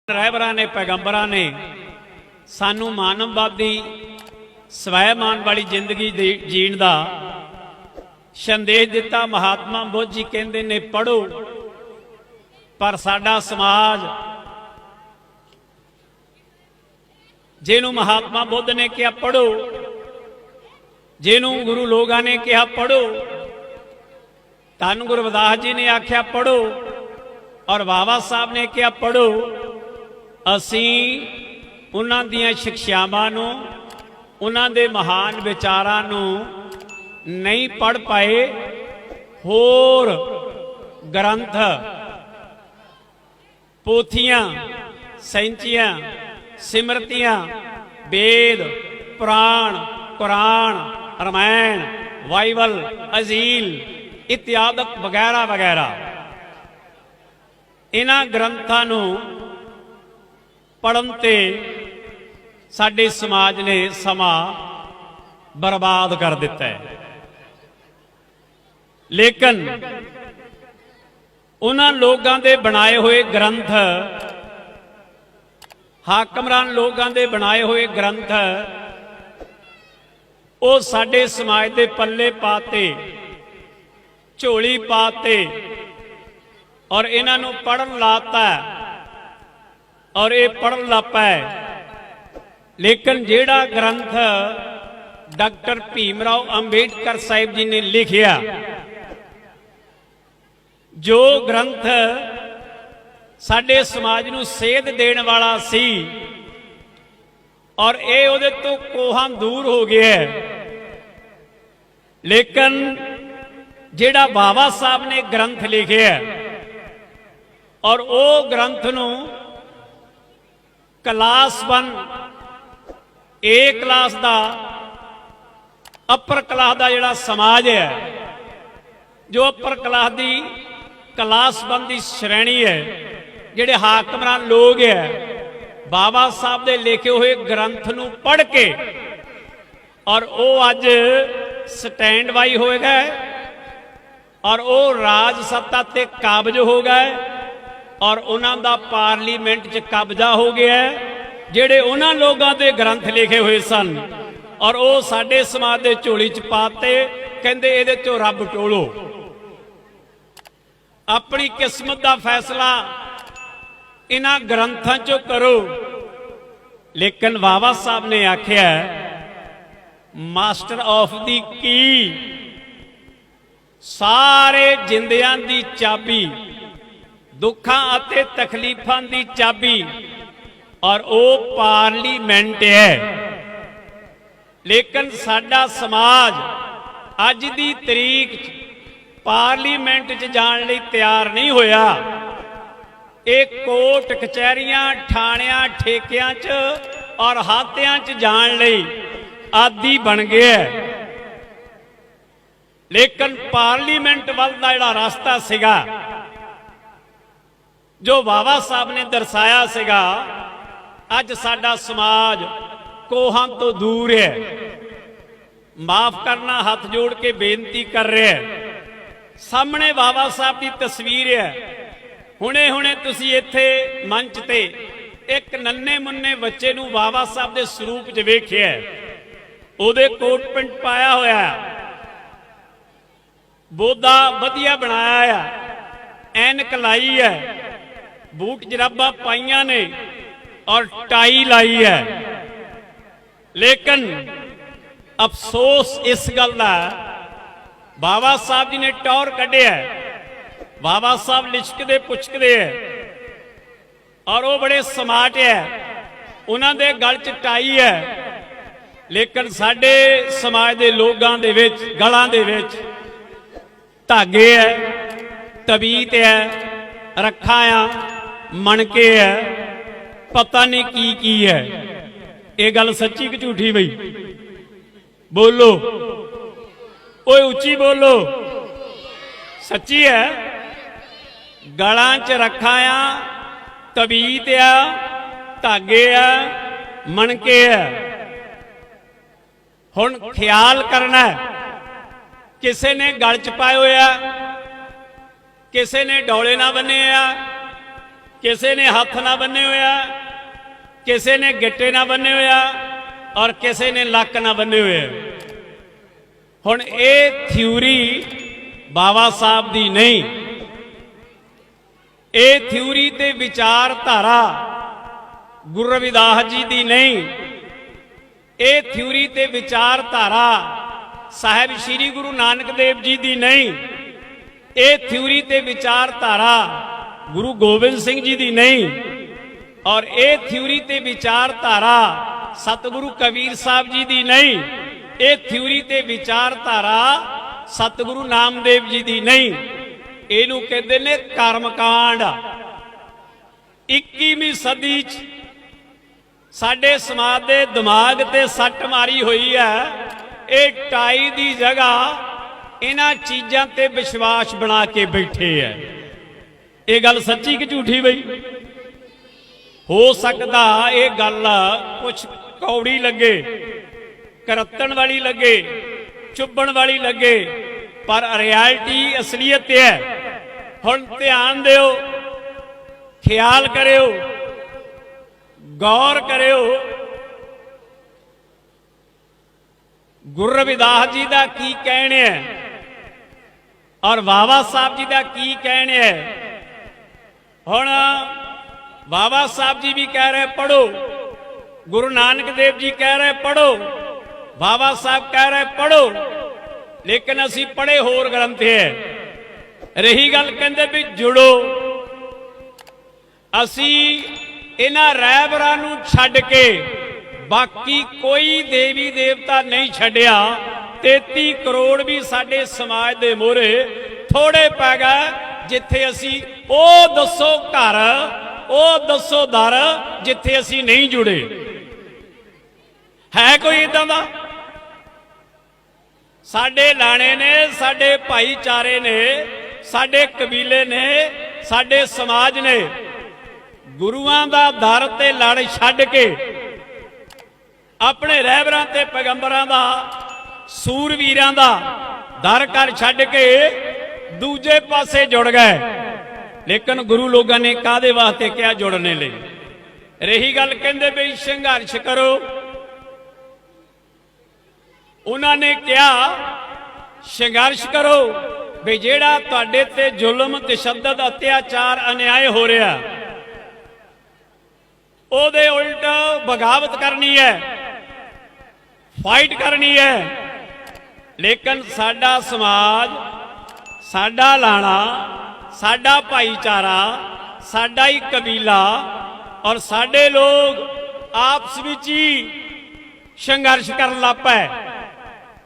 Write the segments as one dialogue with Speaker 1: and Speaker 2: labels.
Speaker 1: रहबरां ने पैगंबरां ने सानू मानववादी स्वैमान वाली जिंदगी जीण दा संदेश दिता। महात्मा बुद्ध जी कहते ने पढ़ो, पर साडा समाज जिन्हों महात्मा बुद्ध ने कहा पढ़ो, जिन्हों गुरु लोगों ने कहा पढ़ो, धन गुरु रविदास जी ने आख्या पढ़ो और बाबा साहब ने कहा पढ़ो, असी उन्हां दियां शिक्षावां नूं, उन्हां दे महान विचारां नूं नहीं पढ़ पाए। होर ग्रंथ, पोथियां, सैंचियां, सिमरतियां, वेद, पुराण, कुरान, रामायण, बाइबल, अजील इत्यादि वगैरह वगैरह इन्हां ग्रंथां नूं पढ़न ते साडे समाज ने समा बर्बाद कर दिता है। लेकिन उन्हां लोगों के बनाए हुए ग्रंथ, हाकमरान लोगों के बनाए हुए ग्रंथ वो साडे समाज के पल्ले पाते, झोली पाते और इन्हां नूं पढ़न लाता और ये पढ़न लग पाए। लेकिन जिहड़ा ग्रंथ डॉक्टर भीमराव अंबेडकर साहिब जी ने लिखिया, जो ग्रंथ साडे समाज नूं सेध देण वाला सी और ये उहदे तो कोहां दूर हो गया है। लेकिन जिहड़ा बाबा साहब ने ग्रंथ लिखिया और वो ग्रंथ नूं क्लास 1 ए क्लास दा अपर क्लास का जिहड़ा समाज है, जो अपर क्लास की क्लास 1 की श्रेणी है, जिहड़े हाकमरान लोग है, बाबा साहब के लिखे हुए ग्रंथ नूं पढ़ के और वो अज स्टैंड बाई हो गए और वो राज सत्ता ते काबज हो गए और उन्हां दा पार्लीमेंट च कब्जा हो गया है। जिहड़े उन्हां लोगों के ग्रंथ लिखे हुए सन और वो साडे समाज के झोली च पाते, कहंदे इहदे चों रब टोलो, अपनी किस्मत का फैसला इन्हां ग्रंथां चों करो। लेकिन बाबा साहब ने आख्या मास्टर ऑफ दी की, सारे जिंदियां दी चाबी, दुखां अते तकलीफां दी चाबी और वो पार्लीमेंट है। लेकिन साडा समाज अज दी तरीक पार्लीमेंट च जाण लई तैयार नहीं होया। एक कोर्ट कचहरियां, थाणियां, ठेकियां च और हातियां च जाण लई आदी बन गया। लेकिन पार्लीमेंट वाल दा जिहड़ा रास्ता सीगा, जो बाबा साहब ने दर्शाया सीगा, अज साडा समाज कोहां तो दूर है। माफ करना, हाथ जोड़ के बेनती कर रहे हैं। सामने बाबा साहब की तस्वीर है। हुणे हुणे तुसी इत्थे मंच ते एक नन्हे मुन्ने बच्चे नूं बाबा साहब के स्वरूप च वेखिया, उहदे कोट पैंट पाया होया, बोधा वधिया बनाया है, ऐनक लाई है, बूट जराबा पाइया ने और टाई लाई है। लेकिन अफसोस इस गल दा, बाबा साहब जी ने टौर कढ़िया, बाबा साहब लिचकदे पुछकदे है और वो बड़े समार्ट है, उन्होंने गल च टाई है। लेकिन साडे समाज के लोगों दे विच गलां दे विच धागे है, तबीत है, रखा आ, मणके है, पता नहीं की है। ये गल सच्ची कि झूठी बई? बोलो, ओए उच्ची बोलो, सच्ची है। गलां च रखा आ, तबीत आ, धागे आ, मणके आ। हुण ख्याल करना है, किसी ने गल च पाए होया, किसी ने डोले ना बने आ, ਕਿਸੇ ਨੇ ਹੱਥ ਨਾ ਬੰਨੇ ਹੋਇਆ, ਕਿਸੇ ਨੇ ਗਿੱਟੇ ਨਾ ਬੰਨੇ ਹੋਇਆ ਔਰ ਕਿਸੇ ਨੇ ਲੱਕ ਨਾ ਬੰਨੇ ਹੋਏ। ਹੁਣ ਇਹ ਥਿਊਰੀ ਬਾਬਾ ਸਾਹਿਬ ਦੀ ਨਹੀਂ, ਇਹ ਥਿਊਰੀ ਤੇ ਵਿਚਾਰਧਾਰਾ ਗੁਰੂ ਰਵਿਦਾਸ ਜੀ ਦੀ ਨਹੀਂ, ਇਹ ਥਿਊਰੀ ਤੇ ਵਿਚਾਰਧਾਰਾ ਸਾਹਿਬ ਸ੍ਰੀ ਗੁਰੂ ਨਾਨਕ ਦੇਵ ਜੀ ਦੀ ਨਹੀਂ, ਇਹ ਥਿਊਰੀ ਤੇ ਵਿਚਾਰਧਾਰਾ ਗੁਰੂ ਗੋਬਿੰਦ ਸਿੰਘ ਜੀ ਦੀ ਨਹੀਂ, ਔਰ ਇਹ ਥਿਊਰੀ ਤੇ ਵਿਚਾਰਧਾਰਾ ਸਤਿਗੁਰੂ ਕਬੀਰ ਸਾਹਿਬ ਜੀ ਦੀ ਨਹੀਂ, ਇਹ ਥਿਊਰੀ ਤੇ ਵਿਚਾਰਧਾਰਾ ਸਤਿਗੁਰੂ ਨਾਮਦੇਵ ਜੀ ਦੀ ਨਹੀਂ। ਇਹਨੂੰ ਕਹਿੰਦੇ ਨੇ ਕਰਮਕਾਂਡ। 21ਵੀਂ ਸਦੀ 'ਚ ਸਾਡੇ ਸਮਾਜ ਦੇ ਦਿਮਾਗ ਤੇ ਸੱਟ ਮਾਰੀ ਹੋਈ ਹੈ। ਇਹ ਟਾਈ ਦੀ ਜਗ੍ਹਾ ਇਹਨਾਂ ਚੀਜ਼ਾਂ ਤੇ ਵਿਸ਼ਵਾਸ ਬਣਾ ਕੇ ਬੈਠੇ ਹੈ। ਇਹ ਗੱਲ ਸੱਚੀ ਕਿ ਝੂਠੀ ਬਈ? ਹੋ ਸਕਦਾ ਇਹ ਗੱਲ ਕੁਛ ਕੌੜੀ ਲੱਗੇ, ਕਰਤਣ ਵਾਲੀ ਲੱਗੇ, ਚੁੱਭਣ ਵਾਲੀ ਲੱਗੇ, ਪਰ ਰਿਐਲਿਟੀ ਅਸਲੀਅਤ ਹੈ। ਹੁਣ ਧਿਆਨ ਦਿਓ, ਖਿਆਲ ਕਰਿਓ, ਗੌਰ ਕਰਿਓ। ਗੁਰੂ ਰਵਿਦਾਸ ਜੀ ਦਾ ਕੀ ਕਹਿਣਾ ਹੈ ਔਰ ਬਾਬਾ ਸਾਹਿਬ ਜੀ ਦਾ ਕੀ ਕਹਿਣਾ ਹੈ। ਹੁਣ ਬਾਬਾ ਸਾਹਿਬ ਜੀ ਵੀ ਕਹਿ ਰਹੇ ਪੜੋ, ਗੁਰੂ ਨਾਨਕ ਦੇਵ ਜੀ ਕਹਿ ਰਹੇ ਪੜੋ, ਬਾਬਾ ਸਾਹਿਬ ਕਹਿ ਰਹੇ ਪੜੋ, ਲੇਕਿਨ ਅਸੀਂ ਪੜ੍ਹੇ ਹੋਰ ਗ੍ਰੰਥ ਹੈ। ਰਹੀ ਗੱਲ ਕਹਿੰਦੇ ਵੀ ਜੁੜੋ, ਅਸੀਂ ਇਹਨਾਂ ਰਹਿਬਰਾਂ ਨੂੰ ਛੱਡ ਕੇ ਬਾਕੀ ਕੋਈ ਦੇਵੀ ਦੇਵਤਾ ਨਹੀਂ ਛੱਡਿਆ। 33 ਕਰੋੜ ਵੀ ਸਾਡੇ ਸਮਾਜ ਦੇ ਮੋਹਰੇ ਥੋੜੇ ਪੈ ਗਏ, ਜਿੱਥੇ ਅਸੀਂ ਉਹ ਦੱਸੋ ਘਰ, ਉਹ ਦੱਸੋ ਦਰ ਜਿੱਥੇ ਅਸੀਂ ਨਹੀਂ ਜੁੜੇ। ਹੈ ਕੋਈ ਇਦਾਂ ਦਾ? ਸਾਡੇ ਲਾਣੇ ਨੇ, ਸਾਡੇ ਭਾਈਚਾਰੇ ਨੇ, ਸਾਡੇ ਕਬੀਲੇ ਨੇ, ਸਾਡੇ ਸਮਾਜ ਨੇ ਗੁਰੂਆਂ ਦਾ ਦਰ ਤੇ ਲੜ ਛੱਡ ਕੇ ਆਪਣੇ ਰਹਿਬਰਾਂ ਤੇ ਪੈਗੰਬਰਾਂ ਦਾ, ਸੂਰਵੀਰਾਂ ਦਾ ਦਰ ਕਰ ਛੱਡ ਕੇ ਦੂਜੇ ਪਾਸੇ ਜੁੜ ਗਏ। ਲੇਕਿਨ ਗੁਰੂ ਲੋਕਾਂ ਨੇ ਕਾਹਦੇ ਵਾਸਤੇ ਕਿਹਾ ਜੁੜਨੇ ਲਈ? ਰਹੀ ਗੱਲ ਕਹਿੰਦੇ ਵੀ ਸੰਘਰਸ਼ ਕਰੋ, ਉਹਨਾਂ ਨੇ ਕਿਹਾ ਸੰਘਰਸ਼ ਕਰੋ ਵੀ ਜਿਹੜਾ ਤੁਹਾਡੇ ਤੇ ਜ਼ੁਲਮ, ਤਸ਼ੱਦਦ, ਅਤਿਆਚਾਰ, ਅਨਿਆਏ ਹੋ ਰਿਹਾ ਉਹਦੇ ਉਲਟ ਬਗਾਵਤ ਕਰਨੀ ਹੈ, ਫਾਈਟ ਕਰਨੀ ਹੈ। ਲੇਕਿਨ ਸਾਡਾ ਸਮਾਜ, ਸਾਡਾ ਲਾਣਾ, ਸਾਡਾ ਭਾਈਚਾਰਾ, ਸਾਡਾ ਹੀ ਕਬੀਲਾ ਔਰ ਸਾਡੇ ਲੋਕ ਆਪਸ ਵਿੱਚ ਹੀ ਸੰਘਰਸ਼ ਕਰਨ ਲੱਗ ਪਏ।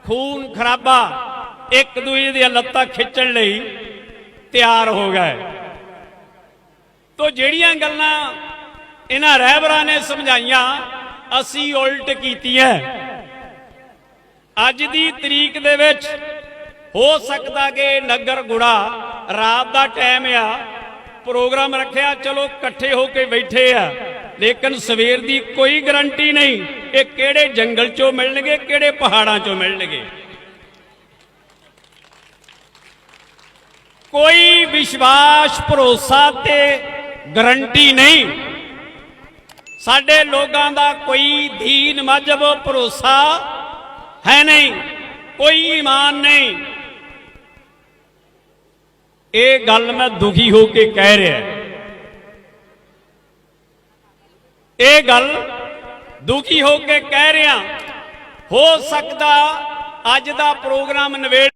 Speaker 1: ਖੂਨ ਖਰਾਬਾ, ਇੱਕ ਦੂਜੇ ਦੀਆਂ ਲੱਤਾਂ ਖਿੱਚਣ ਲਈ ਤਿਆਰ ਹੋ ਗਏ। ਤੋ ਜਿਹੜੀਆਂ ਗੱਲਾਂ ਇਹਨਾਂ ਰਹਿਬਰਾਂ ਨੇ ਸਮਝਾਈਆਂ ਅਸੀਂ ਉਲਟ ਕੀਤੀਆਂ। ਅੱਜ ਦੀ ਤਰੀਕ ਦੇ ਵਿੱਚ ਹੋ ਸਕਦਾ ਕਿ ਨਗਰ ਗੁੜਾ ਰਾਤ ਦਾ ਟਾਈਮ ਆ, ਪ੍ਰੋਗਰਾਮ ਰੱਖਿਆ, ਚਲੋ ਇਕੱਠੇ ਹੋ ਕੇ ਬੈਠੇ ਆ, ਲੇਕਿਨ ਸਵੇਰ ਦੀ ਕੋਈ ਗਰੰਟੀ ਨਹੀਂ ਇਹ ਕਿਹੜੇ ਜੰਗਲ ਚੋਂ ਮਿਲਣਗੇ, ਕਿਹੜੇ ਪਹਾੜਾਂ ਚੋਂ ਮਿਲਣਗੇ। ਕੋਈ ਵਿਸ਼ਵਾਸ, ਭਰੋਸਾ ਤੇ ਗਰੰਟੀ ਨਹੀਂ। ਸਾਡੇ ਲੋਕਾਂ ਦਾ ਕੋਈ ਦੀਨ, ਮਜ਼ਹਬ, ਭਰੋਸਾ ਹੈ ਨਹੀਂ, ਕੋਈ ਈਮਾਨ ਨਹੀਂ। ਇਹ ਗੱਲ ਮੈਂ ਦੁਖੀ ਹੋ ਕੇ ਕਹਿ ਰਿਹਾ, ਇਹ ਗੱਲ ਦੁਖੀ ਹੋ ਕੇ ਕਹਿ ਰਿਹਾ। ਹੋ ਸਕਦਾ ਅੱਜ ਦਾ ਪ੍ਰੋਗਰਾਮ ਨਵੇੜ